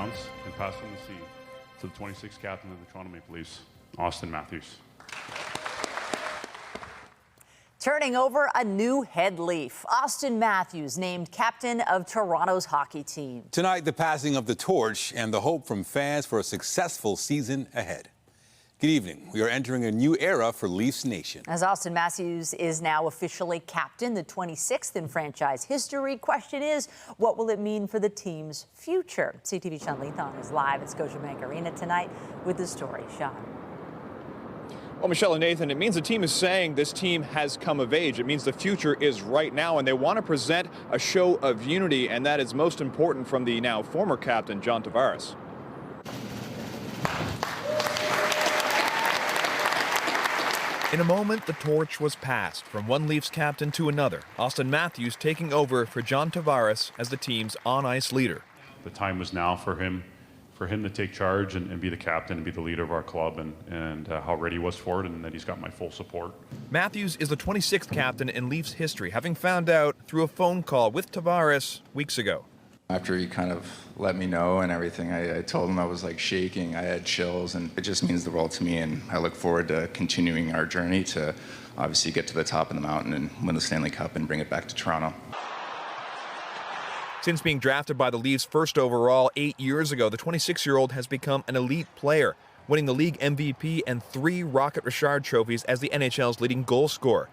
grounds and passing the seat to the 26th captain of the Toronto Maple Leafs, Auston Matthews. Turning over a new head Leaf. Auston Matthews named captain of Toronto's hockey team. Tonight, the passing of the torch and the hope from fans for a successful season ahead. Good evening. We are entering a new era for Leafs Nation. As Auston Matthews is now officially captain, the 26th in franchise history. Question is, what will it mean for the team's future? CTV Sean Leathong is live at Scotiabank Arena tonight with the story. Sean. Well, Michelle and Nathan, it means the team is saying this team has come of age. It means the future is right now, and they want to present a show of unity, and that is most important from the now former captain, John Tavares. In a moment, the torch was passed from one Leafs captain to another. Auston Matthews taking over for John Tavares as the team's on-ice leader. The time was now for him to take charge and be the captain and be the leader of our club, and how ready he was for it, and that he's got my full support. Matthews is the 26th captain in Leafs history, having found out through a phone call with Tavares weeks ago. After he kind of let me know and everything, I told him I was like shaking, I had chills, and it just means the world to me, and I look forward to continuing our journey to obviously get to the top of the mountain and win the Stanley Cup and bring it back to Toronto. Since being drafted by the Leafs first overall 8 years ago, the 26-year-old has become an elite player, winning the league MVP and 3 Rocket Richard trophies as the NHL's leading goal scorer.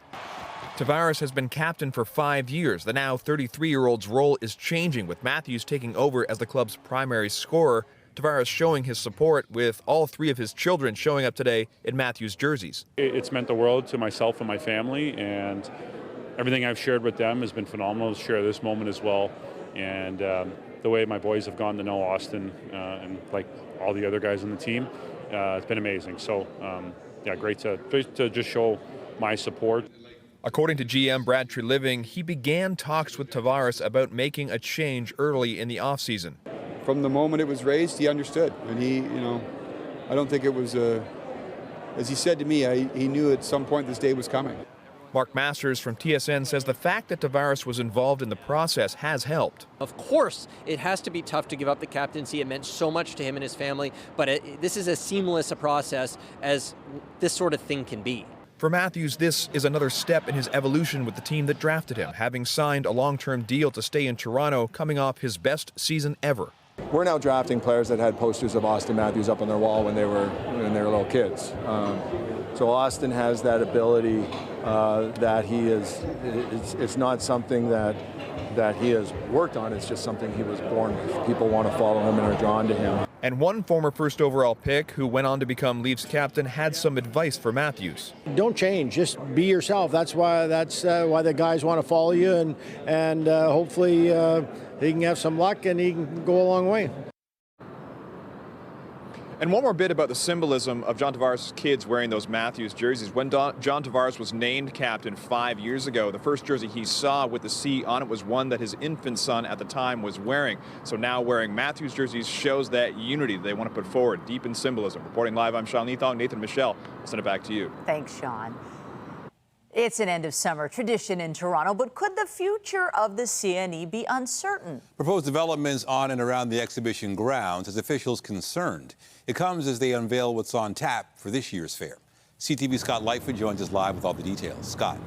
Tavares has been captain for 5 years. The now 33-year-old's role is changing, with Matthews taking over as the club's primary scorer. Tavares showing his support, with all 3 of his children showing up today in Matthews' jerseys. It's meant the world to myself and my family, and everything I've shared with them has been phenomenal to share this moment as well. And the way my boys have gone to know Auston and like all the other guys on the team, it's been amazing. So, yeah, great to just show my support. According to GM Brad Treliving, he began talks with Tavares about making a change early in the offseason. From the moment it was raised, he understood. And he, I don't think it was, as he said to me, he knew at some point this day was coming. Mark Masters from TSN says the fact that Tavares was involved in the process has helped. Of course, it has to be tough to give up the captaincy. It meant so much to him and his family, but this is as seamless a process as this sort of thing can be. For Matthews, this is another step in his evolution with the team that drafted him, having signed a long-term deal to stay in Toronto, coming off his best season ever. We're now drafting players that had posters of Auston Matthews up on their wall when they were little kids. So Auston has that ability that he is. It's not something that he has worked on. It's just something he was born with. People want to follow him and are drawn to him. And one former first overall pick who went on to become Leafs captain had some advice for Matthews. Don't change, just be yourself. That's why the guys want to follow you, and hopefully he can have some luck and he can go a long way. And one more bit about the symbolism of John Tavares' kids wearing those Matthews jerseys. When John Tavares was named captain 5 years ago, the first jersey he saw with the C on it was one that his infant son at the time was wearing. So now wearing Matthews jerseys shows that unity they want to put forward, deep in symbolism. Reporting live, I'm Sean Leathong. Nathan, Michelle, I'll send it back to you. Thanks, Sean. It's an end of summer tradition in Toronto, but could the future of the CNE be uncertain? Proposed developments on and around the exhibition grounds has officials concerned. It comes as they unveil what's on tap for this year's fair. CTV's Scott Lightfoot joins us live with all the details. Scott.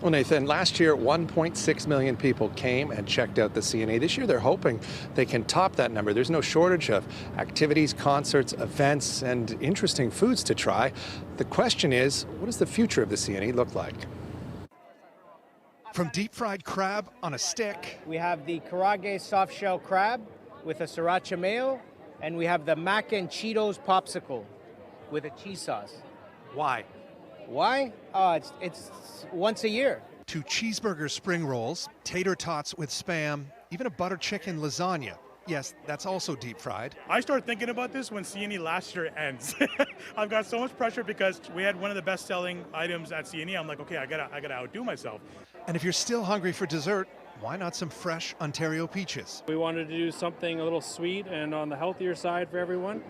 Well, Nathan, last year 1.6 million people came and checked out the CNE. This year they're hoping they can top that number. There's no shortage of activities, concerts, events, and interesting foods to try. The question is, what does the future of the CNE look like? From deep-fried crab on a stick. We have the Karage soft-shell crab with a sriracha mayo, and we have the mac and Cheetos popsicle with a cheese sauce. Why? Why? It's once a year. 2 cheeseburger spring rolls, tater tots with Spam, even a butter chicken lasagna. Yes, that's also deep fried. I started thinking about this when CNE last year ends. I've got so much pressure because we had one of the best selling items at CNE. I'm like, okay, I gotta outdo myself. And if you're still hungry for dessert, why not some fresh Ontario peaches? We wanted to do something a little sweet and on the healthier side for everyone.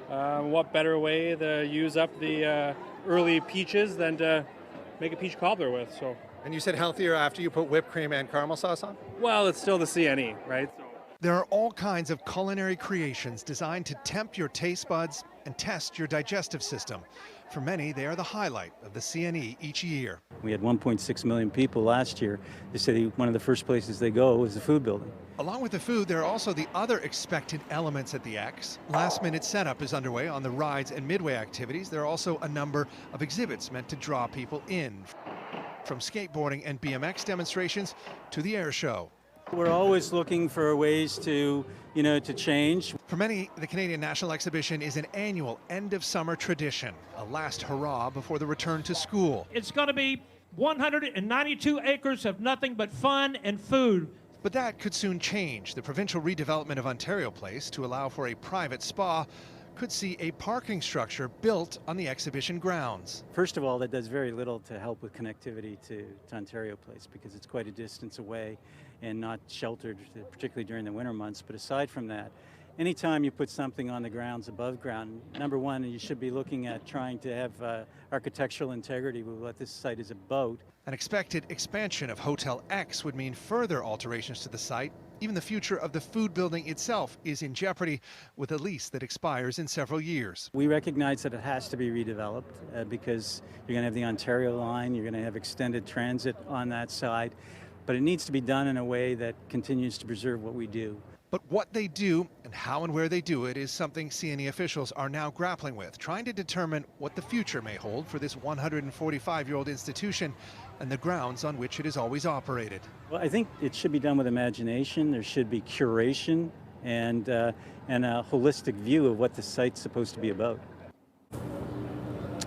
What better way to use up the early peaches than to make a peach cobbler with? So. And you said healthier after you put whipped cream and caramel sauce on? Well, it's still the CNE, right? So There are all kinds of culinary creations designed to tempt your taste buds and test your digestive system. For many, they are the highlight of the CNE each year. We had 1.6 million people last year. They said one of the first places they go is the food building. Along with the food, there are also the other expected elements at the X. Last-minute setup is underway on the rides and midway activities. There are also a number of exhibits meant to draw people in, from skateboarding and BMX demonstrations to the air show. We're always looking for ways to change. For many, the Canadian National Exhibition is an annual end-of-summer tradition, a last hurrah before the return to school. It's going to be 192 acres of nothing but fun and food. But that could soon change. The provincial redevelopment of Ontario Place to allow for a private spa could see a parking structure built on the exhibition grounds. First of all, that does very little to help with connectivity to Ontario Place because it's quite a distance away and not sheltered, particularly during the winter months. But aside from that, anytime you put something on the grounds above ground, number one, you should be looking at trying to have architectural integrity with what this site is about. An expected expansion of Hotel X would mean further alterations to the site. Even the future of the food building itself is in jeopardy with a lease that expires in several years. We recognize that it has to be redeveloped because you're going to have the Ontario line, you're going to have extended transit on that side, but it needs to be done in a way that continues to preserve what we do. But what they do and how and where they do it is something CNE officials are now grappling with, trying to determine what the future may hold for this 145-year-old institution and the grounds on which it has always operated. Well, I think it should be done with imagination. There should be curation and a holistic view of what the site's supposed to be about.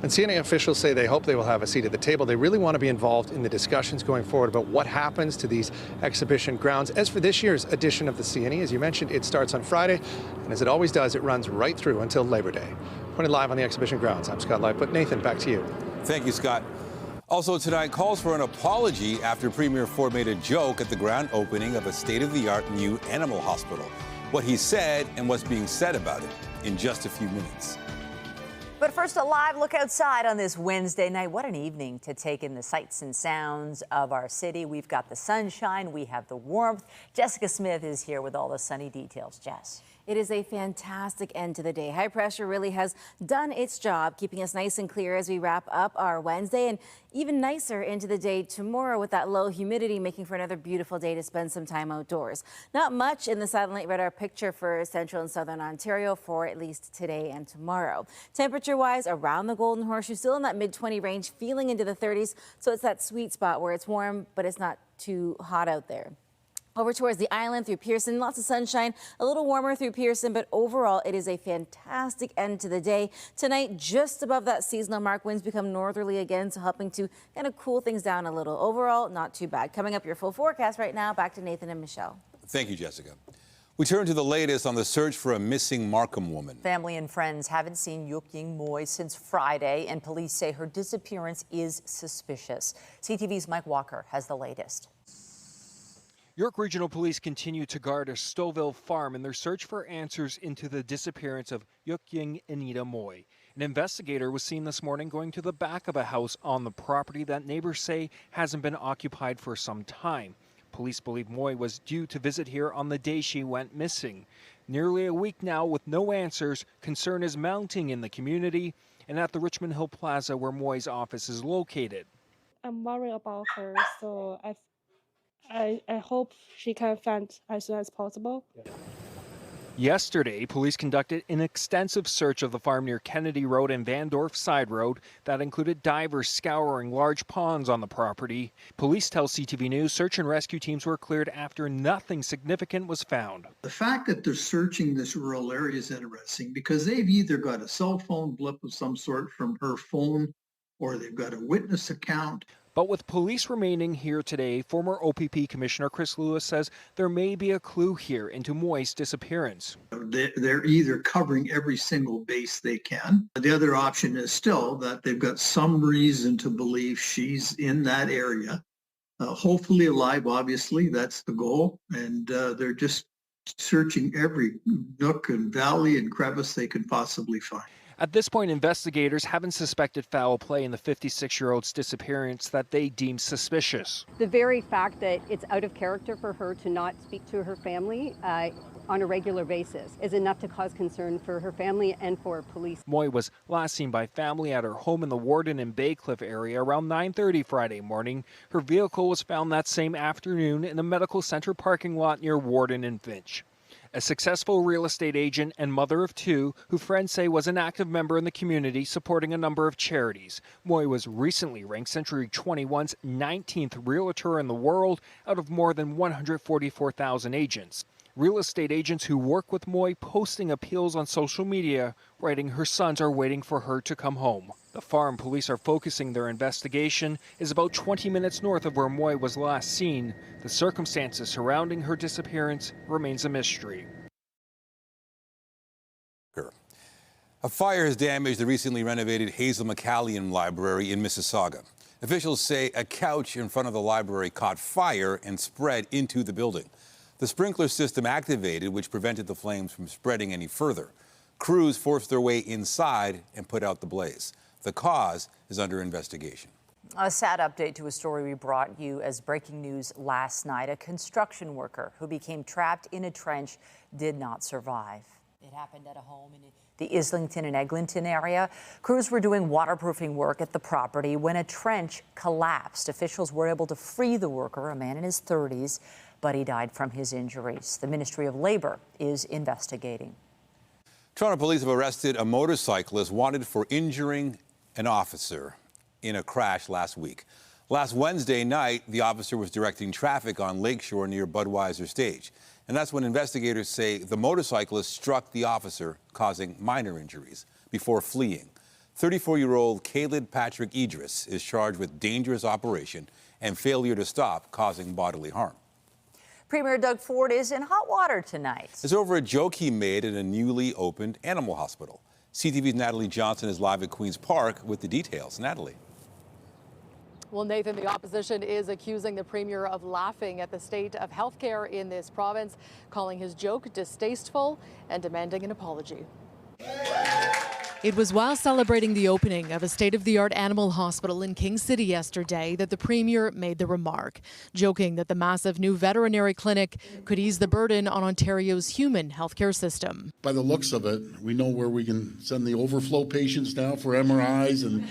And CNA officials say they hope they will have a seat at the table. They really want to be involved in the discussions going forward about what happens to these exhibition grounds. As for this year's edition of the CNE, as you mentioned, it starts on Friday, and as it always does, it runs right through until Labor Day. Reporting live on the exhibition grounds, I'm Scott Lightfoot. Nathan, back to you. Thank you, Scott. Also tonight, calls for an apology after Premier Ford made a joke at the grand opening of a state-of-the-art new animal hospital. What he said and what's being said about it in just a few minutes. But first, a live look outside on this Wednesday night. What an evening to take in the sights and sounds of our city. We've got the sunshine, we have the warmth. Jessica Smith is here with all the sunny details. Jess. It is a fantastic end to the day. High pressure really has done its job, keeping us nice and clear as we wrap up our Wednesday, and even nicer into the day tomorrow with that low humidity, making for another beautiful day to spend some time outdoors. Not much in the satellite radar picture for central and southern Ontario for at least today and tomorrow. Temperature-wise, around the Golden Horseshoe, still in that mid-20 range, feeling into the 30s, so it's that sweet spot where it's warm, but it's not too hot out there. Over towards the island through Pearson, lots of sunshine, a little warmer through Pearson, but overall it is a fantastic end to the day. Tonight, just above that seasonal mark, winds become northerly again, so helping to kind of cool things down a little. Overall, not too bad. Coming up, your full forecast right now. Back to Nathan and Michelle. Thank you, Jessica. We turn to the latest on the search for a missing Markham woman. Family and friends haven't seen Yuk-Ying Mui since Friday, and police say her disappearance is suspicious. CTV's Mike Walker has the latest. York Regional Police continue to guard a Stouffville farm in their search for answers into the disappearance of Yuk-Ying Mui. An investigator was seen this morning going to the back of a house on the property that neighbors say hasn't been occupied for some time. Police believe Mui was due to visit here on the day she went missing. Nearly a week now with no answers, concern is mounting in the community and at the Richmond Hill Plaza where Mui's office is located. I'm worried about her, so I hope she can find as soon as possible. Yesterday, police conducted an extensive search of the farm near Kennedy Road and Van Dorf Side Road that included divers scouring large ponds on the property. Police tell CTV News search and rescue teams were cleared after nothing significant was found. The fact that they're searching this rural area is interesting because they've either got a cell phone blip of some sort from her phone or they've got a witness account. But with police remaining here today, former OPP Commissioner Chris Lewis says there may be a clue here into Mui's disappearance. They're either covering every single base they can. The other option is still that they've got some reason to believe she's in that area, hopefully alive, obviously, that's the goal. And they're just searching every nook and valley and crevice they can possibly find. At this point, investigators haven't suspected foul play in the 56-year-old's disappearance that they deem suspicious. The very fact that it's out of character for her to not speak to her family on a regular basis is enough to cause concern for her family and for police. Mui was last seen by family at her home in the Warden and Baycliffe area around 9:30 Friday morning. Her vehicle was found that same afternoon in a medical center parking lot near Warden and Finch. A successful real estate agent and mother of two, who friends say was an active member in the community supporting a number of charities. Mui was recently ranked Century 21's 19th realtor in the world out of more than 144,000 agents. Real estate agents who work with Mui posting appeals on social media, writing her sons are waiting for her to come home. The farm police are focusing their investigation is about 20 minutes north of where Mui was last seen. The circumstances surrounding her disappearance remains a mystery. A fire has damaged the recently renovated Hazel McCallion Library in Mississauga. Officials say a couch in front of the library caught fire and spread into the building. The sprinkler system activated, which prevented the flames from spreading any further. Crews forced their way inside and put out the blaze. The cause is under investigation. A sad update to a story we brought you as breaking news last night. A construction worker who became trapped in a trench did not survive. It happened at a home in the Islington and Eglinton area. Crews were doing waterproofing work at the property when a trench collapsed. Officials were able to free the worker, a man in his 30s, but he died from his injuries. The Ministry of Labor is investigating. Toronto police have arrested a motorcyclist wanted for injuring an officer in a crash last week. Last Wednesday night, the officer was directing traffic on Lakeshore near Budweiser Stage. And that's when investigators say the motorcyclist struck the officer, causing minor injuries, before fleeing. 34-year-old Khalid Patrick Idris is charged with dangerous operation and failure to stop, causing bodily harm. Premier Doug Ford is in hot water tonight. It's over a joke he made at a newly opened animal hospital. CTV's Natalie Johnson is live at Queen's Park with the details. Natalie. Well, Nathan, the opposition is accusing the Premier of laughing at the state of healthcare in this province, calling his joke distasteful and demanding an apology. It was while celebrating the opening of a state-of-the-art animal hospital in King City yesterday that the Premier made the remark, joking that the massive new veterinary clinic could ease the burden on Ontario's human healthcare system. By the looks of it, we know where we can send the overflow patients now for MRIs and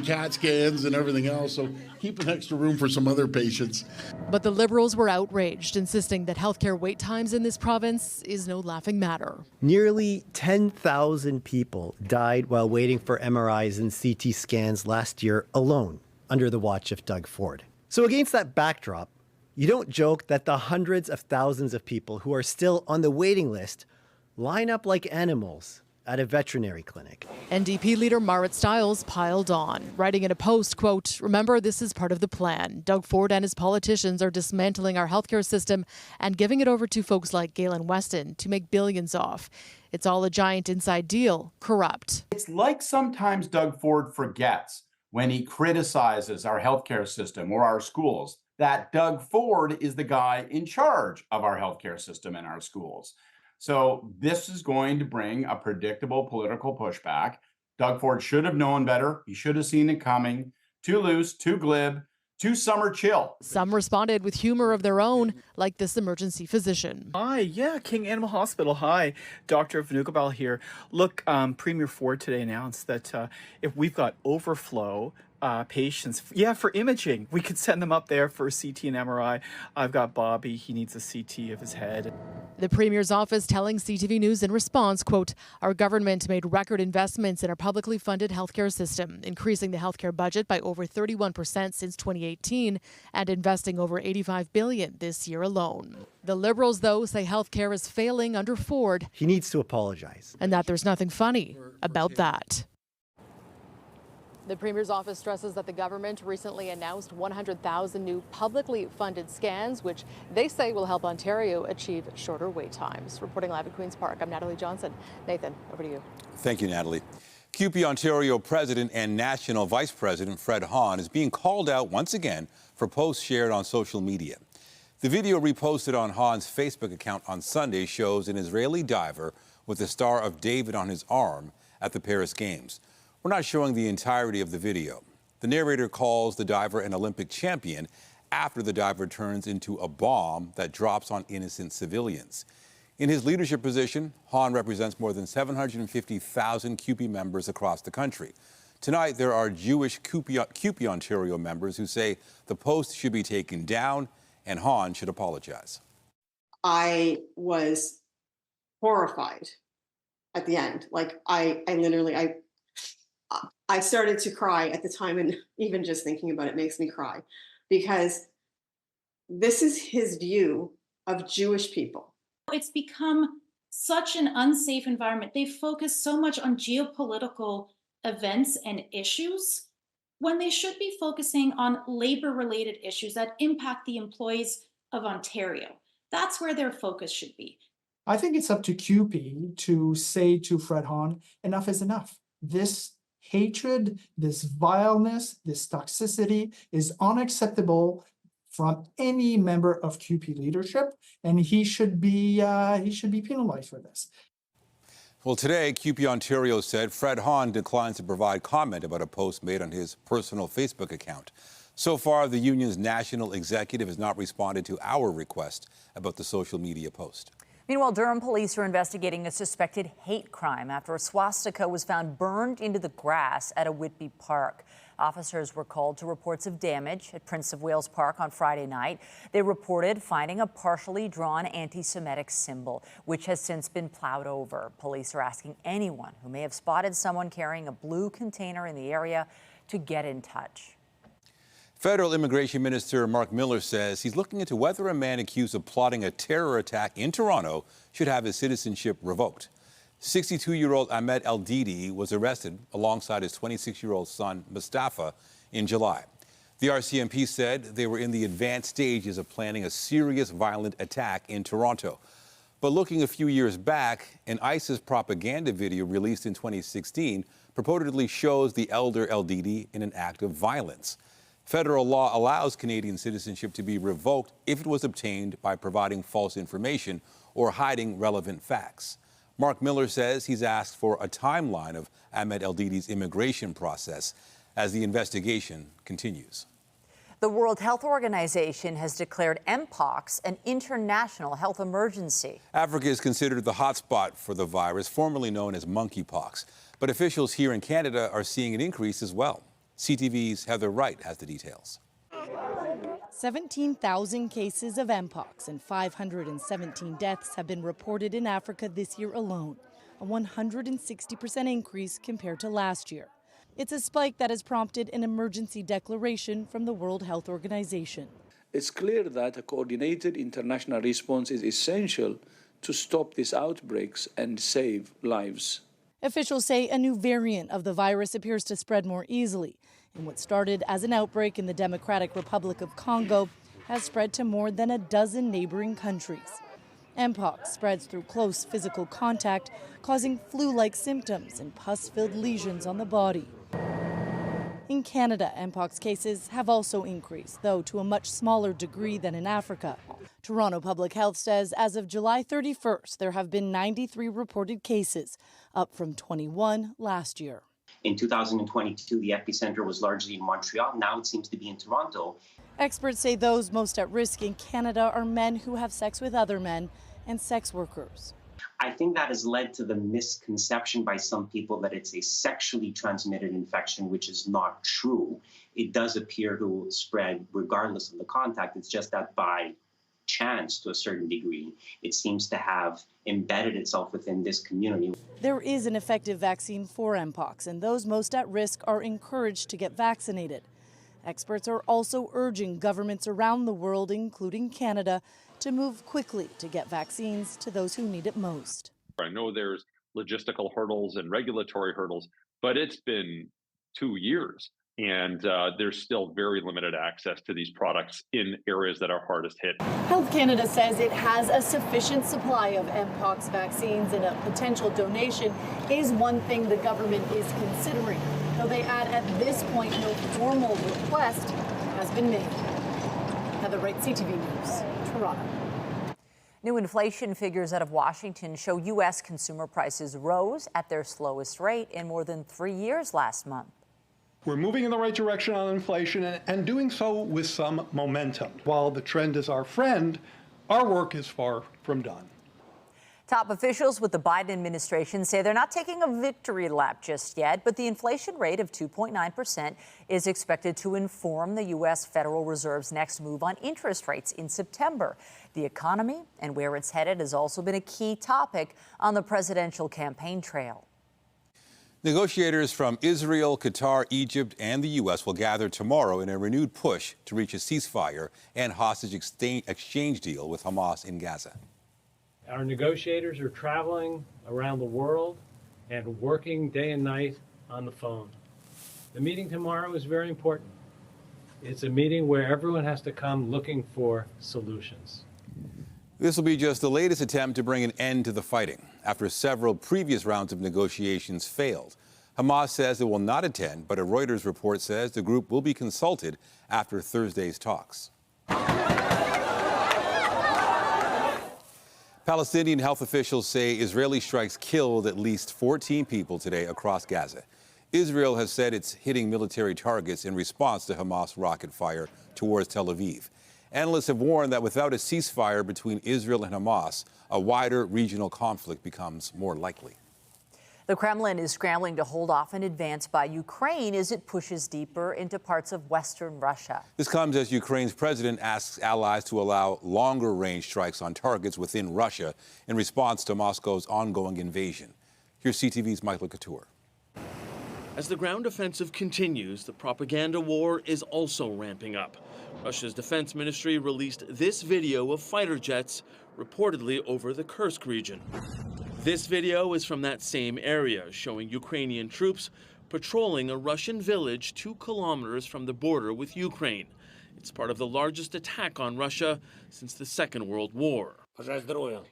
CAT scans and everything else, so keep an extra room for some other patients. But the Liberals were outraged, insisting that healthcare wait times in this province is no laughing matter. Nearly 10,000 people died while waiting for MRIs and CT scans last year alone, under the watch of Doug Ford. So against that backdrop, you don't joke that the hundreds of thousands of people who are still on the waiting list line up like animals at a veterinary clinic. NDP leader Marit Stiles piled on, writing in a post, quote, "Remember, this is part of the plan. Doug Ford and his politicians are dismantling our healthcare system and giving it over to folks like Galen Weston to make billions off. It's all a giant inside deal, corrupt." It's like sometimes Doug Ford forgets when he criticizes our healthcare system or our schools that Doug Ford is the guy in charge of our healthcare system and our schools. So this is going to bring a predictable political pushback. Doug Ford should have known better. He should have seen it coming. Too loose, too glib, too summer chill. Some responded with humor of their own, like this emergency physician. Hi, yeah, King Animal Hospital. Hi, Dr. Vanukabal here. Look, Premier Ford today announced that if we've got overflow patients, for imaging, we could send them up there for a CT and MRI. I've got Bobby, he needs a CT of his head. The Premier's office telling CTV News in response, quote, "Our government made record investments in our publicly funded healthcare system, increasing the healthcare budget by over 31% since 2018 and investing over $85 billion this year alone." The Liberals, though, say healthcare is failing under Ford. He needs to apologize. And that there's nothing funny about that. The Premier's office stresses that the government recently announced 100,000 new publicly funded scans, which they say will help Ontario achieve shorter wait times. Reporting live at Queen's Park, I'm Natalie Johnson. Nathan, over to you. Thank you, Natalie. CUPE Ontario President and National Vice President Fred Hahn is being called out once again for posts shared on social media. The video reposted on Hahn's Facebook account on Sunday shows an Israeli diver with the Star of David on his arm at the Paris Games. We're not showing the entirety of the video. The narrator calls the diver an Olympic champion after the diver turns into a bomb that drops on innocent civilians. In his leadership position, Han represents more than 750,000 CUPE members across the country. Tonight, there are Jewish CUPE Ontario members who say the post should be taken down and Han should apologize. I was horrified at the end. Like I literally started to cry at the time, and even just thinking about it makes me cry, because this is his view of Jewish people. It's become such an unsafe environment. They focus so much on geopolitical events and issues when they should be focusing on labor-related issues that impact the employees of Ontario. That's where their focus should be. I think it's up to CUPE to say to Fred Han, enough is enough. This hatred, this vileness, this toxicity is unacceptable from any member of CUPE leadership, and he should be penalized for this. Well, today, CUPE Ontario said Fred Han declines to provide comment about a post made on his personal Facebook account. So far, the union's national executive has not responded to our request about the social media post. Meanwhile, Durham police are investigating a suspected hate crime after a swastika was found burned into the grass at a Whitby park. Officers were called to reports of damage at Prince of Wales Park on Friday night. They reported finding a partially drawn anti-Semitic symbol, which has since been plowed over. Police are asking anyone who may have spotted someone carrying a blue container in the area to get in touch. Federal Immigration Minister Mark Miller says he's looking into whether a man accused of plotting a terror attack in Toronto should have his citizenship revoked. 62-year-old Ahmed El-Didi was arrested alongside his 26-year-old son, Mustafa, in July. The RCMP said they were in the advanced stages of planning a serious violent attack in Toronto. But looking a few years back, an ISIS propaganda video released in 2016 purportedly shows the elder El-Didi in an act of violence. Federal law allows Canadian citizenship to be revoked if it was obtained by providing false information or hiding relevant facts. Mark Miller says he's asked for a timeline of Ahmed El-Didi's immigration process as the investigation continues. The World Health Organization has declared Mpox an international health emergency. Africa is considered the hotspot for the virus, formerly known as monkeypox. But officials here in Canada are seeing an increase as well. CTV's Heather Wright has the details. 17,000 cases of Mpox and 517 deaths have been reported in Africa this year alone, a 160% increase compared to last year. It's a spike that has prompted an emergency declaration from the World Health Organization. It's clear that a coordinated international response is essential to stop these outbreaks and save lives. Officials say a new variant of the virus appears to spread more easily, and what started as an outbreak in the Democratic Republic of Congo has spread to more than a dozen neighboring countries. Mpox spreads through close physical contact, causing flu-like symptoms and pus-filled lesions on the body. In Canada, Mpox cases have also increased, though to a much smaller degree than in Africa. Toronto Public Health says as of July 31st, there have been 93 reported cases, up from 21 last year. In 2022, the epicenter was largely in Montreal. Now it seems to be in Toronto. Experts say those most at risk in Canada are men who have sex with other men and sex workers. I think that has led to the misconception by some people that it's a sexually transmitted infection, which is not true. It does appear to spread regardless of the contact. It's just that by chance, to a certain degree, it seems to have embedded itself within this community. There is an effective vaccine for Mpox, and those most at risk are encouraged to get vaccinated. Experts are also urging governments around the world, including Canada, to move quickly to get vaccines to those who need it most. I know there's logistical hurdles and regulatory hurdles, but it's been 2 years. And there's still very limited access to these products in areas that are hardest hit. Health Canada says it has a sufficient supply of Mpox vaccines, and a potential donation is one thing the government is considering. Though they add at this point no formal request has been made. Heather Wright, CTV News, Toronto. New inflation figures out of Washington show U.S. consumer prices rose at their slowest rate in more than 3 years last month. We're moving in the right direction on inflation and doing so with some momentum. While the trend is our friend, our work is far from done. Top officials with the Biden administration say they're not taking a victory lap just yet, but the inflation rate of 2.9% is expected to inform the U.S. Federal Reserve's next move on interest rates in September. The economy and where it's headed has also been a key topic on the presidential campaign trail. Negotiators from Israel, Qatar, Egypt, and the U.S. will gather tomorrow in a renewed push to reach a ceasefire and hostage exchange deal with Hamas in Gaza. Our negotiators are traveling around the world and working day and night on the phone. The meeting tomorrow is very important. It's a meeting where everyone has to come looking for solutions. This will be just the latest attempt to bring an end to the fighting after several previous rounds of negotiations failed. Hamas says it will not attend, but a Reuters report says the group will be consulted after Thursday's talks. Palestinian health officials say Israeli strikes killed at least 14 people today across Gaza. Israel has said it's hitting military targets in response to Hamas rocket fire towards Tel Aviv. Analysts have warned that without a ceasefire between Israel and Hamas, a wider regional conflict becomes more likely. The Kremlin is scrambling to hold off an advance by Ukraine as it pushes deeper into parts of western Russia. This comes as Ukraine's president asks allies to allow longer-range strikes on targets within Russia in response to Moscow's ongoing invasion. Here's CTV's Michael Couture. As the ground offensive continues, the propaganda war is also ramping up. Russia's defense ministry released this video of fighter jets reportedly over the Kursk region. This video is from that same area, showing Ukrainian troops patrolling a Russian village 2 kilometers from the border with Ukraine. It's part of the largest attack on Russia since the Second World War.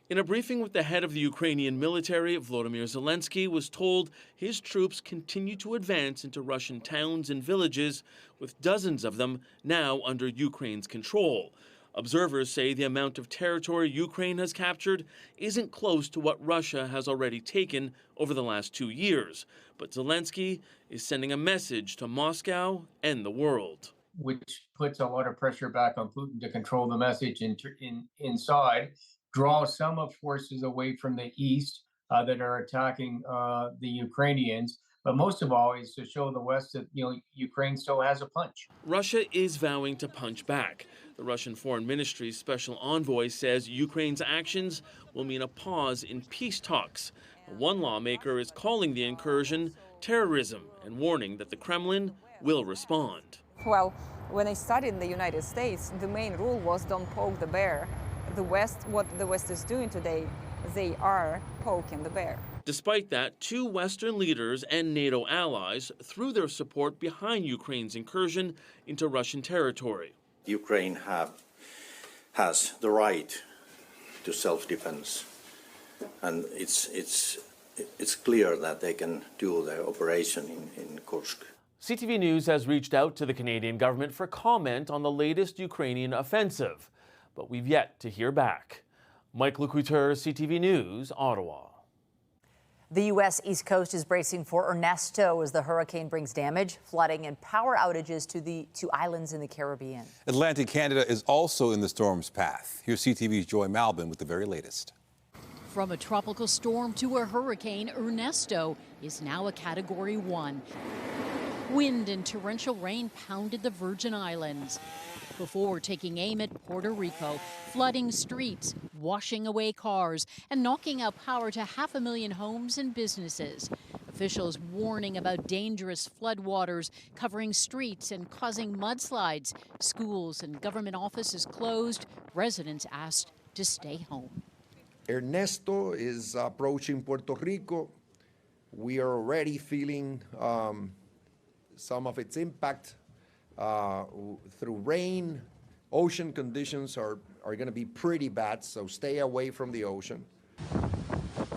In a briefing with the head of the Ukrainian military, Volodymyr Zelensky was told his troops continue to advance into Russian towns and villages, with dozens of them now under Ukraine's control. Observers say the amount of territory Ukraine has captured isn't close to what Russia has already taken over the last 2 years. But Zelensky is sending a message to Moscow and the world. Which puts a lot of pressure back on Putin to control the message inside, draw some of forces away from the east that are attacking the Ukrainians. But most of all is to show the West that, Ukraine still has a punch. Russia is vowing to punch back. The Russian Foreign Ministry's special envoy says Ukraine's actions will mean a pause in peace talks. One lawmaker is calling the incursion terrorism and warning that the Kremlin will respond. Well, when I studied in the United States, the main rule was don't poke the bear. What the West is doing today, they are poking the bear. Despite that, 2 Western leaders and NATO allies threw their support behind Ukraine's incursion into Russian territory. Ukraine has the right to self-defense, and it's clear that they can do their operation in Kursk. CTV News has reached out to the Canadian government for comment on the latest Ukrainian offensive, but we've yet to hear back. Michael Couture, CTV News, Ottawa. The U.S. East Coast is bracing for Ernesto as the hurricane brings damage, flooding, and power outages to the 2 islands in the Caribbean. Atlantic Canada is also in the storm's path. Here's CTV's Joy Malbin with the very latest. From a tropical storm to a hurricane, Ernesto is now a Category 1. Wind and torrential rain pounded the Virgin Islands before taking aim at Puerto Rico, flooding streets, washing away cars, and knocking out power to 500,000 homes and businesses. Officials warning about dangerous floodwaters covering streets and causing mudslides. Schools and government offices closed. Residents asked to stay home. Ernesto is approaching Puerto Rico. We are already feeling some of its impact through rain. Ocean conditions are going to be pretty bad, so stay away from the ocean.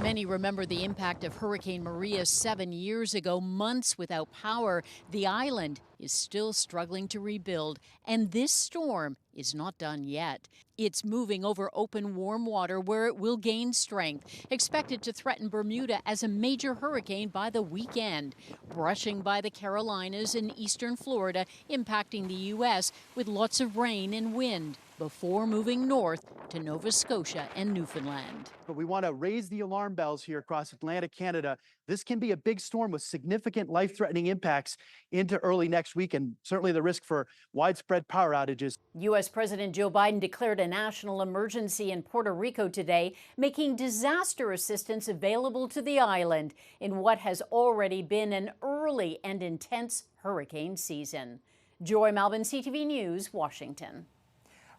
Many remember the impact of Hurricane Maria 7 years ago, months without power. The island is still struggling to rebuild, and this storm is not done yet. It's moving over open warm water where it will gain strength, expected to threaten Bermuda as a major hurricane by the weekend, brushing by the Carolinas and eastern Florida, impacting the U.S. with lots of rain and wind, before moving north to Nova Scotia and Newfoundland. But we want to raise the alarm bells here across Atlantic Canada. This can be a big storm with significant life-threatening impacts into early next week, and certainly the risk for widespread power outages. U.S. President Joe Biden declared a national emergency in Puerto Rico today, making disaster assistance available to the island in what has already been an early and intense hurricane season. Joy Malvin, CTV News, Washington.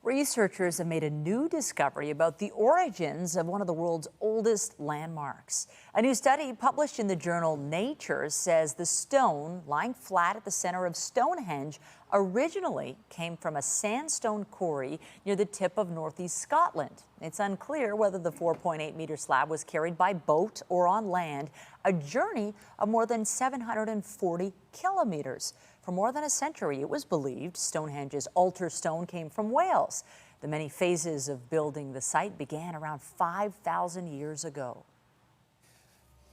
Researchers have made a new discovery about the origins of one of the world's oldest landmarks. A new study published in the journal Nature says the stone lying flat at the center of Stonehenge originally came from a sandstone quarry near the tip of northeast Scotland. It's unclear whether the 4.8-meter slab was carried by boat or on land, a journey of more than 740 kilometers. For more than a century, it was believed Stonehenge's altar stone came from Wales. The many phases of building the site began around 5,000 years ago.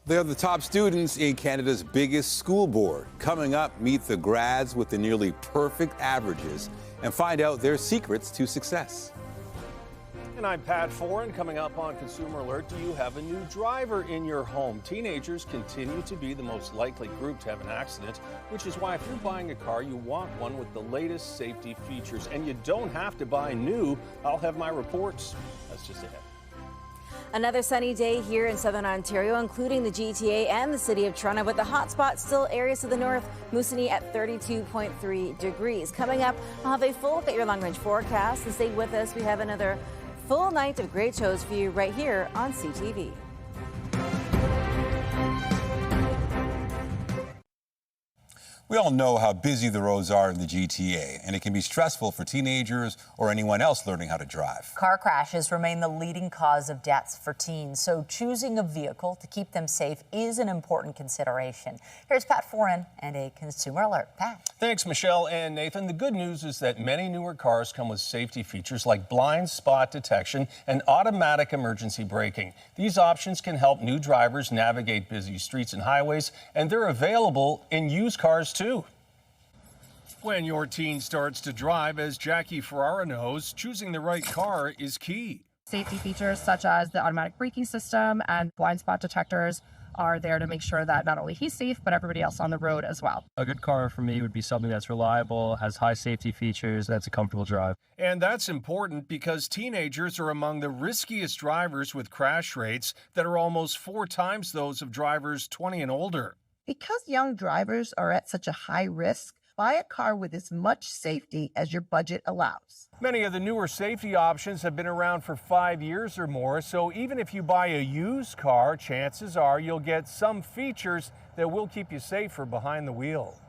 They are the top students in Canada's biggest school board. Coming up, meet the grads with the nearly perfect averages and find out their secrets to success. And I'm Pat Foran. Coming up on Consumer Alert, do you have a new driver in your home? Teenagers continue to be the most likely group to have an accident, which is why if you're buying a car, you want one with the latest safety features. And you don't have to buy new. I'll have my reports. That's just ahead. Another sunny day here in southern Ontario, including the GTA and the city of Toronto, but the hot spot still areas to the north, Moosonee at 32.3 degrees. Coming up, I'll have a full look at your long-range forecast. And stay with us. We have another full night of great shows for you right here on CTV. We all know how busy the roads are in the GTA, and it can be stressful for teenagers or anyone else learning how to drive. Car crashes remain the leading cause of deaths for teens, so choosing a vehicle to keep them safe is an important consideration. Here's Pat Foran and a Consumer Alert. Pat. Thanks, Michelle and Nathan. The good news is that many newer cars come with safety features like blind spot detection and automatic emergency braking. These options can help new drivers navigate busy streets and highways, and they're available in used cars too. When your teen starts to drive, as Jackie Ferrara knows, choosing the right car is key. Safety features such as the automatic braking system and blind spot detectors are there to make sure that not only he's safe, but everybody else on the road as well. A good car for me would be something that's reliable, has high safety features, that's a comfortable drive. And that's important because teenagers are among the riskiest drivers with crash rates that are almost 4 times those of drivers 20 and older. Because young drivers are at such a high risk, buy a car with as much safety as your budget allows. Many of the newer safety options have been around for 5 years or more, so even if you buy a used car, chances are you'll get some features that will keep you safer behind the wheel.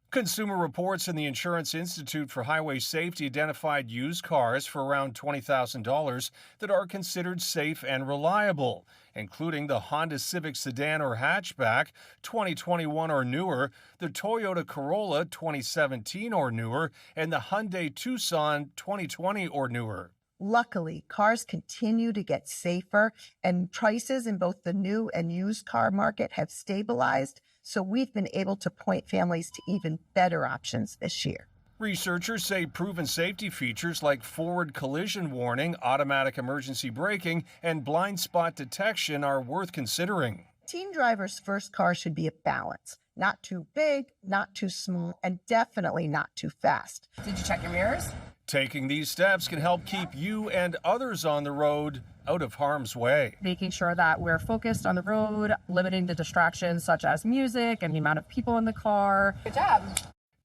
Consumer Reports and the Insurance Institute for Highway Safety identified used cars for around $20,000 that are considered safe and reliable, including the Honda Civic sedan or hatchback, 2021 or newer, the Toyota Corolla, 2017 or newer, and the Hyundai Tucson, 2020 or newer. Luckily, cars continue to get safer, and prices in both the new and used car market have stabilized, so we've been able to point families to even better options this year. Researchers say proven safety features like forward collision warning, automatic emergency braking, and blind spot detection are worth considering. Teen drivers' first car should be a balance. Not too big, not too small, and definitely not too fast. Did you check your mirrors? Taking these steps can help keep you and others on the road out of harm's way. Making sure that we're focused on the road, limiting the distractions such as music and the amount of people in the car. Good job.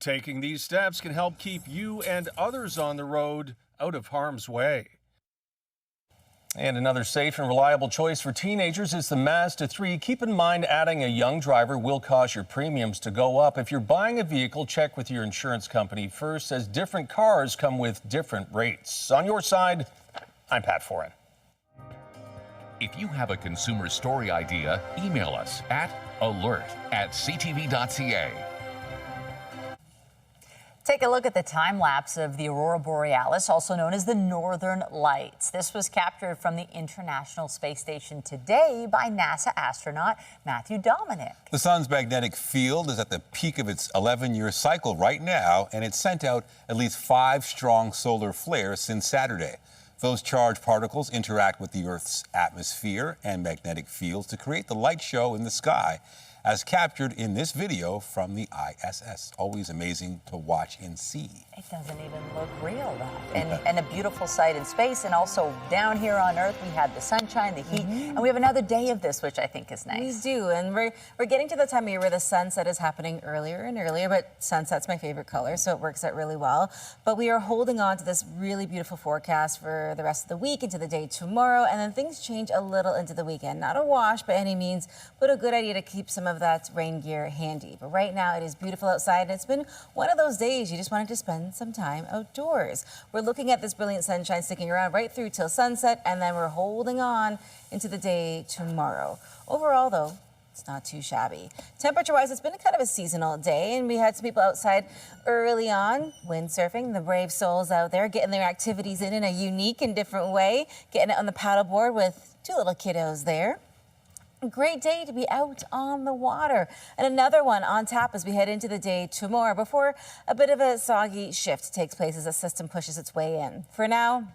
Taking these steps can help keep you and others on the road out of harm's way. And another safe and reliable choice for teenagers is the Mazda 3. Keep in mind, adding a young driver will cause your premiums to go up. If you're buying a vehicle, check with your insurance company first, as different cars come with different rates. On your side, I'm Pat Foran. If you have a consumer story idea, email us at alert@ctv.ca. Take a look at the time lapse of the aurora borealis, also known as the Northern Lights. This was captured from the International Space Station today by NASA astronaut Matthew Dominic. The sun's magnetic field is at the peak of its 11-year cycle right now, and it's sent out at least 5 strong solar flares since Saturday. Those charged particles interact with the Earth's atmosphere and magnetic fields to create the light show in the sky, as captured in this video from the ISS. Always amazing to watch and see. It doesn't even look real, though. And a beautiful sight in space. And also down here on Earth, we had the sunshine, the heat, and we have another day of this, which I think is nice. We do, and we're getting to the time of year where the sunset is happening earlier and earlier, but sunset's my favorite color, so it works out really well. But we are holding on to this really beautiful forecast for the rest of the week, into the day tomorrow, and then things change a little into the weekend. Not a wash by any means, but a good idea to keep some of that rain gear handy. But right now it is beautiful outside, and it's been one of those days you just wanted to spend some time outdoors. We're looking at this brilliant sunshine sticking around right through till sunset, and then we're holding on into the day tomorrow. Overall, though, it's not too shabby. Temperature-wise, it's been kind of a seasonal day, and we had some people outside early on windsurfing. The brave souls out there getting their activities in a unique and different way, getting it on the paddleboard with 2 little kiddos there. Great day to be out on the water. And another one on tap as we head into the day tomorrow before a bit of a soggy shift takes place as the system pushes its way in. For now,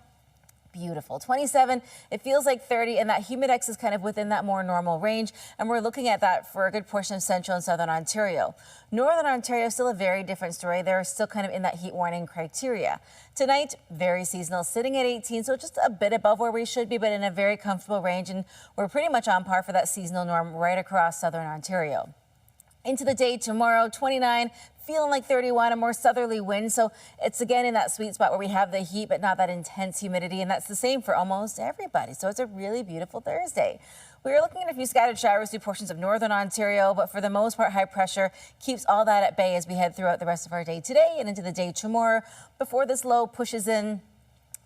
beautiful. 27, it feels like 30, and that humidex is kind of within that more normal range, and we're looking at that for a good portion of central and southern Ontario. Northern Ontario is still a very different story. They're still kind of in that heat warning criteria. Tonight, very seasonal, sitting at 18, so just a bit above where we should be, but in a very comfortable range, and we're pretty much on par for that seasonal norm right across southern Ontario. Into the day tomorrow, 29, feeling like 31, a more southerly wind. So it's again in that sweet spot where we have the heat, but not that intense humidity. And that's the same for almost everybody. So it's a really beautiful Thursday. We are looking at a few scattered showers through portions of northern Ontario, but for the most part, high pressure keeps all that at bay as we head throughout the rest of our day today and into the day tomorrow before this low pushes in.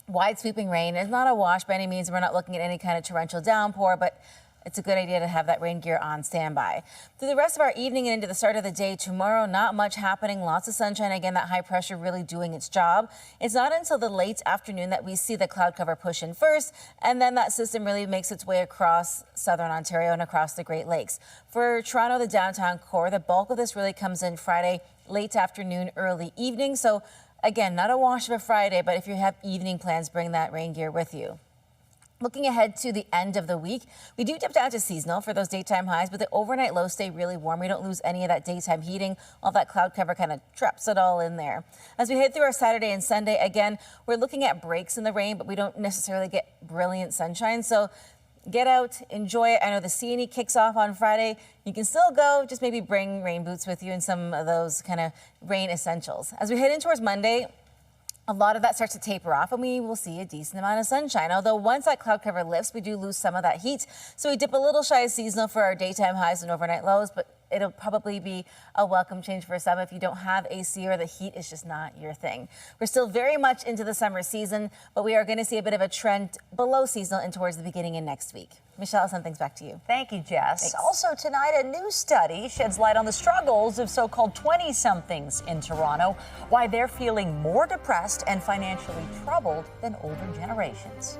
Wide sweeping rain. It's not a wash by any means. We're not looking at any kind of torrential downpour, but it's a good idea to have that rain gear on standby. Through the rest of our evening and into the start of the day tomorrow, not much happening, lots of sunshine. Again, that high pressure really doing its job. It's not until the late afternoon that we see the cloud cover push in first, and then that system really makes its way across southern Ontario and across the Great Lakes. For Toronto, the downtown core, the bulk of this really comes in Friday, late afternoon, early evening. So again, not a wash of a Friday, but if you have evening plans, bring that rain gear with you. Looking ahead to the end of the week, we do dip down to seasonal for those daytime highs, but the overnight lows stay really warm. We don't lose any of that daytime heating. All that cloud cover kind of traps it all in there. As we head through our Saturday and Sunday, again, we're looking at breaks in the rain, but we don't necessarily get brilliant sunshine. So get out, enjoy it. I know the CNE kicks off on Friday. You can still go, just maybe bring rain boots with you and some of those kind of rain essentials. As we head in towards Monday, a lot of that starts to taper off, and we will see a decent amount of sunshine. Although once that cloud cover lifts, we do lose some of that heat. So we dip a little shy of seasonal for our daytime highs and overnight lows, but it'll probably be a welcome change for some if you don't have AC or the heat is just not your thing. We're still very much into the summer season, but we are going to see a bit of a trend below seasonal and towards the beginning of next week. Michelle, some things back to you. Thank you, Jess. Thanks. Also tonight, a new study sheds light on the struggles of so-called 20-somethings in Toronto, why they're feeling more depressed and financially troubled than older generations.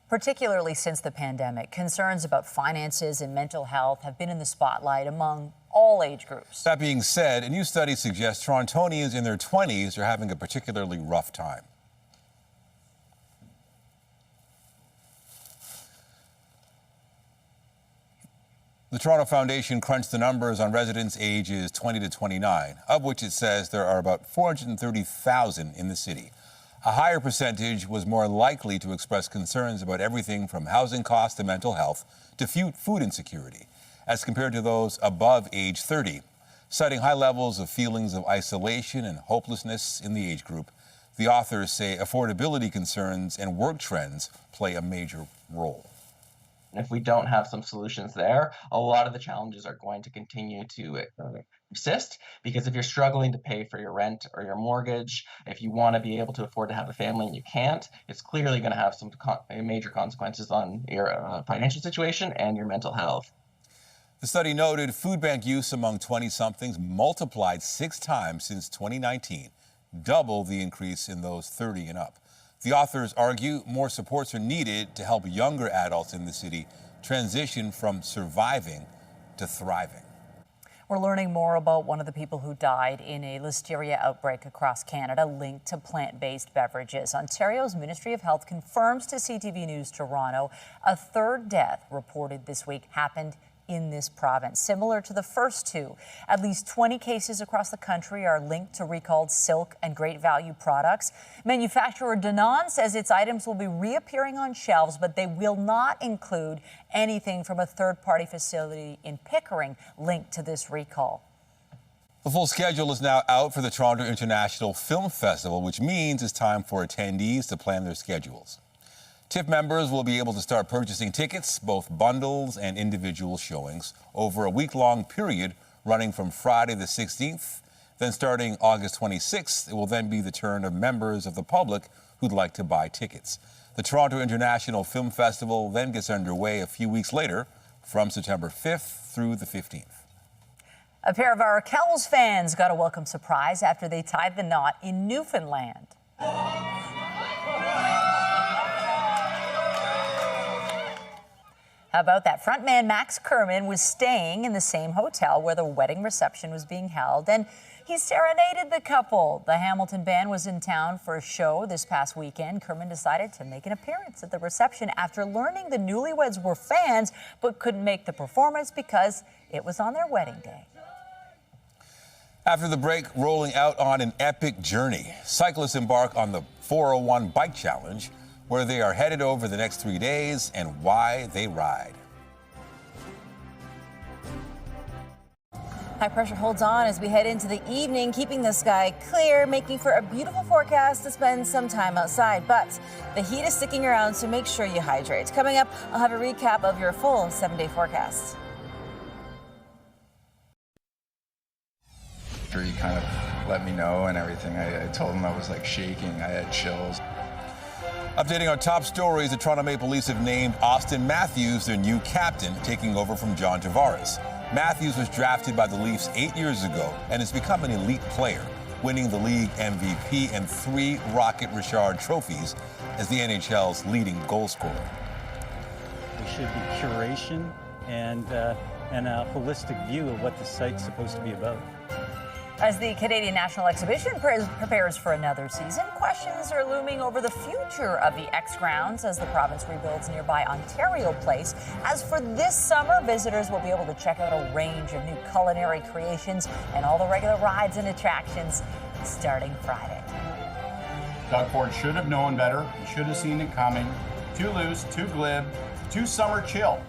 Particularly since the pandemic, concerns about finances and mental health have been in the spotlight among all age groups. That being said, a new study suggests Torontonians in their 20s are having a particularly rough time. The Toronto Foundation crunched the numbers on residents ages 20 to 29, of which it says there are about 430,000 in the city. A higher percentage was more likely to express concerns about everything from housing costs to mental health to food insecurity, as compared to those above age 30. Citing high levels of feelings of isolation and hopelessness in the age group, the authors say affordability concerns and work trends play a major role. If we don't have some solutions there, a lot of the challenges are going to continue to persist, because if you're struggling to pay for your rent or your mortgage, if you want to be able to afford to have a family and you can't, it's clearly going to have some major consequences on your financial situation and your mental health. The study noted food bank use among 20-somethings multiplied 6 times since 2019, double the increase in those 30 and up. The authors argue more supports are needed to help younger adults in the city transition from surviving to thriving. We're learning more about one of the people who died in a Listeria outbreak across Canada linked to plant-based beverages. Ontario's Ministry of Health confirms to CTV News Toronto a third death reported this week happened in this province, similar to the first two. At least 20 cases across the country are linked to recalled Silk and Great Value products. Manufacturer Danone says its items will be reappearing on shelves, but they will not include anything from a third-party facility in Pickering linked to this recall. The full schedule is now out for the Toronto International Film Festival, which means it's time for attendees to plan their schedules. TIFF members will be able to start purchasing tickets, both bundles and individual showings, over a week-long period running from Friday the 16th. Then starting August 26th, it will then be the turn of members of the public who'd like to buy tickets. The Toronto International Film Festival then gets underway a few weeks later from September 5th through the 15th. A pair of our Kells fans got a welcome surprise after they tied the knot in Newfoundland. How about that? Frontman Max Kerman was staying in the same hotel where the wedding reception was being held, and he serenaded the couple. The Hamilton band was in town for a show this past weekend. Kerman decided to make an appearance at the reception after learning the newlyweds were fans but couldn't make the performance because it was on their wedding day. After the break, rolling out on an epic journey. Cyclists embark on the 401 Bike Challenge, where they are headed over the next 3 days and why they ride. High pressure holds on as we head into the evening, keeping the sky clear, making for a beautiful forecast to spend some time outside. But the heat is sticking around, so make sure you hydrate. Coming up, I'll have a recap of your full 7-day forecast. He kind of let me know and everything. I told him I was like shaking. I had chills. Updating our top stories, the Toronto Maple Leafs have named Auston Matthews their new captain, taking over from John Tavares. Matthews was drafted by the Leafs 8 years ago and has become an elite player, winning the league MVP and 3 Rocket Richard trophies as the NHL's leading goal scorer. There should be curation and a holistic view of what the site's supposed to be about. As the Canadian National Exhibition prepares for another season, questions are looming over the future of the X Grounds as the province rebuilds nearby Ontario Place. As for this summer, visitors will be able to check out a range of new culinary creations and all the regular rides and attractions starting Friday. Doug Ford should have known better. He should have seen it coming. Too loose, too glib, too summer chill.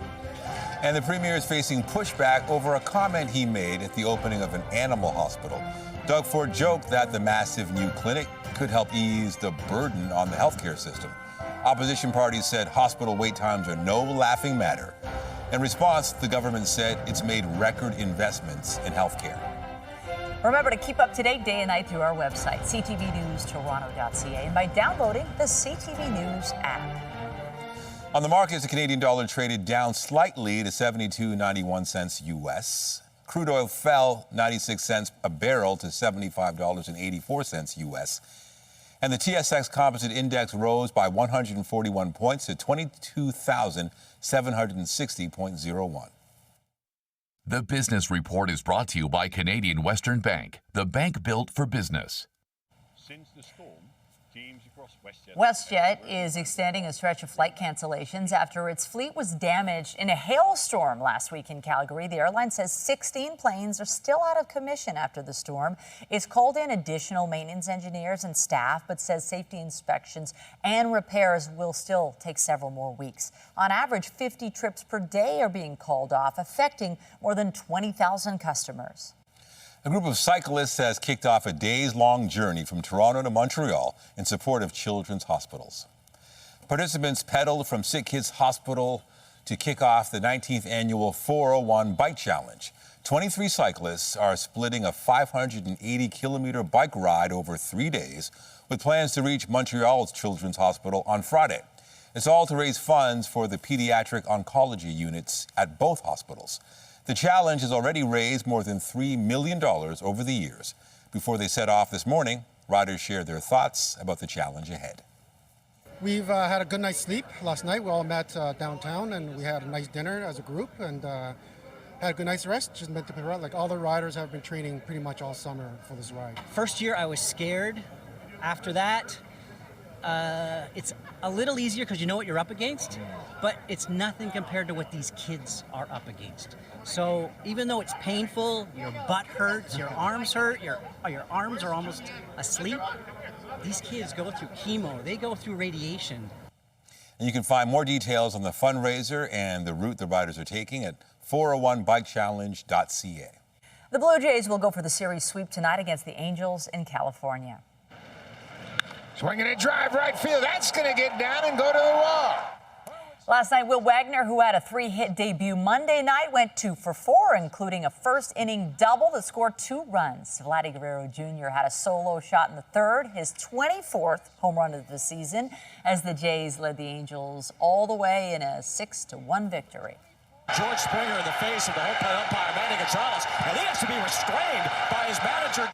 And the Premier is facing pushback over a comment he made at the opening of an animal hospital. Doug Ford joked that the massive new clinic could help ease the burden on the healthcare system. Opposition parties said hospital wait times are no laughing matter. In response, the government said it's made record investments in healthcare. Remember to keep up to date day and night through our website, ctvnewstoronto.ca, and by downloading the CTV News app. On the markets, the Canadian dollar traded down slightly to 72.91 cents U.S. Crude oil fell 96 cents a barrel to $75.84 U.S. And the TSX Composite Index rose by 141 points to 22,760.01. The Business Report is brought to you by Canadian Western Bank, the bank built for business. Since the storm, teams across WestJet is extending a stretch of flight cancellations after its fleet was damaged in a hailstorm last week in Calgary. The airline says 16 planes are still out of commission after the storm. It's called in additional maintenance engineers and staff, but says safety inspections and repairs will still take several more weeks. On average, 50 trips per day are being called off, affecting more than 20,000 customers. A group of cyclists has kicked off a days-long journey from Toronto to Montreal in support of children's hospitals. Participants pedaled from Sick Kids Hospital to kick off the 19th annual 401 Bike Challenge. 23 cyclists are splitting a 580-kilometer bike ride over 3 days with plans to reach Montreal's Children's Hospital on Friday. It's all to raise funds for the pediatric oncology units at both hospitals. The challenge has already raised more than $3 million over the years. Before they set off this morning, riders shared their thoughts about the challenge ahead. We've had a good night's sleep last night. We all met downtown and we had a nice dinner as a group and had a good night's rest. Just meant to be right. Like all the riders have been training pretty much all summer for this ride. First year I was scared. After that, it's a little easier because you know what you're up against, but it's nothing compared to what these kids are up against. So even though it's painful, your butt hurts, your arms hurt, your arms are almost asleep, these kids go through chemo, they go through radiation. And you can find more details on the fundraiser and the route the riders are taking at 401bikechallenge.ca. The Blue Jays will go for the series sweep tonight against the Angels in California. Swinging a drive right field. That's going to get down and go to the wall. Last night, Will Wagner, who had a 3-hit debut Monday night, went 2 for 4, including a first-inning double that scored 2 runs. Vladdy Guerrero Jr. had a solo shot in the third, his 24th home run of the season, as the Jays led the Angels all the way in a 6-1 victory. George Springer in the face of the home plate umpire, Manny Gonzalez, and he has to be restrained by his manager.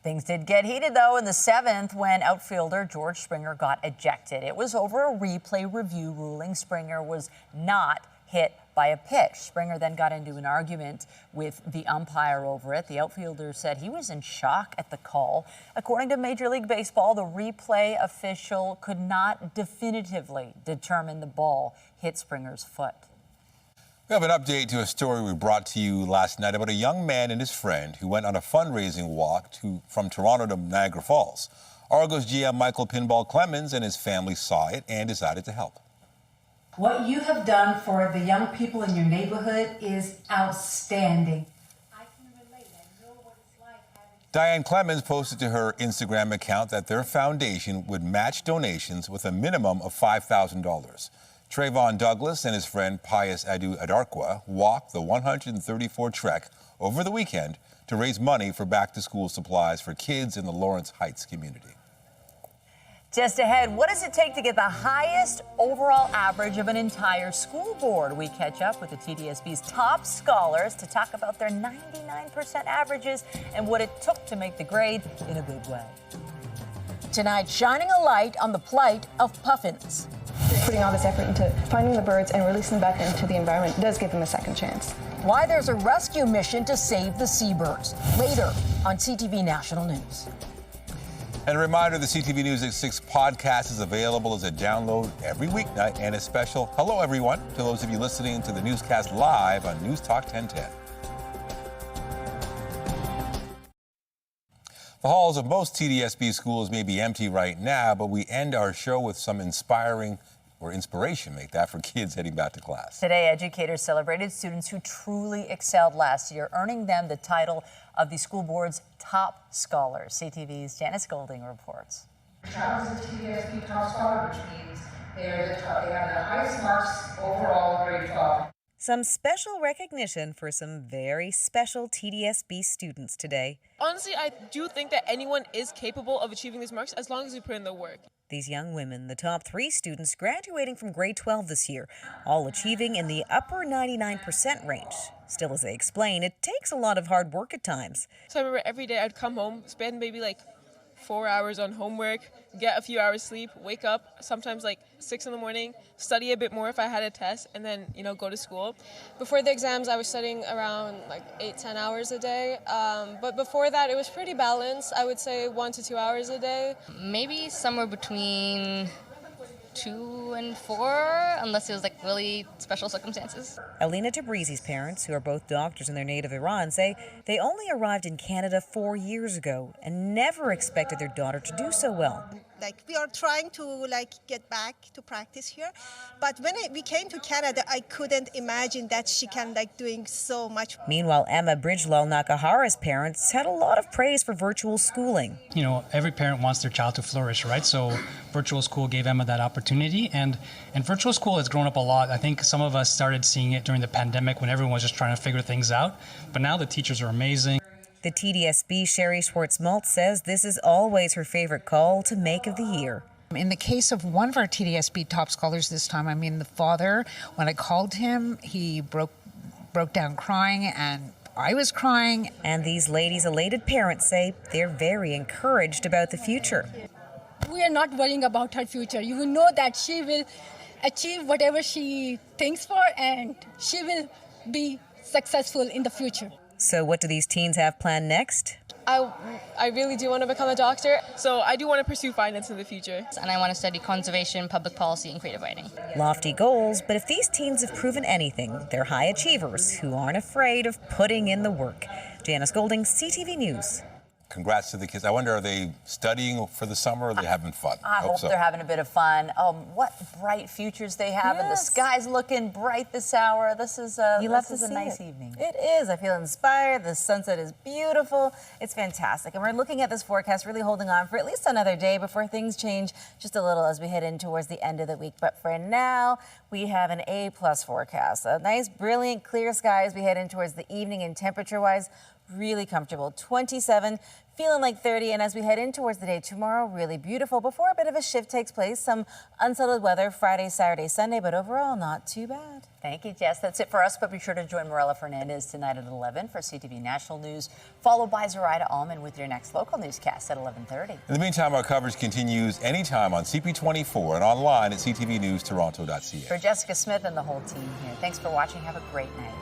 Things did get heated, though, in the 7th when outfielder George Springer got ejected. It was over a replay review ruling. Springer was not hit by a pitch. Springer then got into an argument with the umpire over it. The outfielder said he was in shock at the call. According to Major League Baseball, the replay official could not definitively determine the ball hit Springer's foot. We have an update to a story we brought to you last night about a young man and his friend who went on a fundraising walk from Toronto to Niagara Falls. Argos GM Michael Pinball Clemens and his family saw it and decided to help. What you have done for the young people in your neighborhood is outstanding. Diane Clemens posted to her Instagram account that their foundation would match donations with a minimum of $5,000. Trayvon Douglas and his friend Pius Adu Adarkwa walked the 134 trek over the weekend to raise money for back-to-school supplies for kids in the Lawrence Heights community. Just ahead, what does it take to get the highest overall average of an entire school board? We catch up with the TDSB's top scholars to talk about their 99% averages and what it took to make the grade in a big way. Tonight, shining a light on the plight of puffins. Putting all this effort into finding the birds and releasing them back into the environment does give them a second chance. Why there's a rescue mission to save the seabirds. Later on CTV National News. And a reminder, the CTV News at 6 podcast is available as a download every weeknight, and a special hello, everyone, to those of you listening to the newscast live on News Talk 1010. The halls of most TDSB schools may be empty right now, but we end our show with some inspiration, make that, for kids heading back to class. Today, educators celebrated students who truly excelled last year, earning them the title of the school board's top scholars. CTV's Janice Golding reports. Travis is a TDSB top scholar, which means they have the highest marks overall in grade 12. Some special recognition for some very special TDSB students today. Honestly, I do think that anyone is capable of achieving these marks as long as we put in the work. These young women, the top 3 students graduating from grade 12 this year, all achieving in the upper 99% range. Still, as they explain, it takes a lot of hard work at times. So I remember every day I'd come home, spend maybe like 4 hours on homework, get a few hours sleep, wake up, sometimes like 6 in the morning, study a bit more if I had a test, and then, go to school. Before the exams, I was studying around like 8-10 hours a day. But before that, it was pretty balanced. I would say 1 to 2 hours a day. Maybe somewhere between 2 and 4, unless it was like really special circumstances. Alina Tabrizi's parents, who are both doctors in their native Iran, say they only arrived in Canada 4 years ago and never expected their daughter to do so well. We are trying to get back to practice here, but when we came to Canada, I couldn't imagine that she can doing so much. Meanwhile, Emma Bridgelal Nakahara's parents had a lot of praise for virtual schooling. Every parent wants their child to flourish, right? So virtual school gave Emma that opportunity, and virtual school has grown up a lot. I think some of us started seeing it during the pandemic when everyone was just trying to figure things out, but now the teachers are amazing. The TDSB Sherry Schwartz-Malt says this is always her favorite call to make of the year. In the case of one of our TDSB top scholars this time, the father, when I called him, he broke broke down crying, and I was crying. And these ladies' elated parents say they're very encouraged about the future. We are not worrying about her future. You will know that she will achieve whatever she thinks for, and she will be successful in the future. So what do these teens have planned next? I really do want to become a doctor. So I do want to pursue finance in the future. And I want to study conservation, public policy, and creative writing. Lofty goals, but if these teens have proven anything, they're high achievers who aren't afraid of putting in the work. Janice Golding, CTV News. Congrats to the kids. I wonder, are they studying for the summer or are they having fun? I hope so. they're having a bit of fun. What bright futures they have, and the sky's looking bright this hour. This is a nice evening. It is. I feel inspired. The sunset is beautiful. It's fantastic. And we're looking at this forecast, really holding on for at least another day before things change just a little as we head in towards the end of the week. But for now, we have an A+ forecast. A nice, brilliant, clear sky as we head in towards the evening, and temperature-wise, really comfortable. 27, feeling like 30, and as we head in towards the day tomorrow, really beautiful before a bit of a shift takes place. Some unsettled weather Friday, Saturday, Sunday, but overall not too bad. Thank you, Jess. That's it for us, but be sure to join Morella Fernandez tonight at 11 for CTV National News, followed by Zoraida Allman with your next local newscast at 11:30. In the meantime, our coverage continues anytime on CP24 and online at ctvnewstoronto.ca. For Jessica Smith and the whole team here, thanks for watching. Have a great night.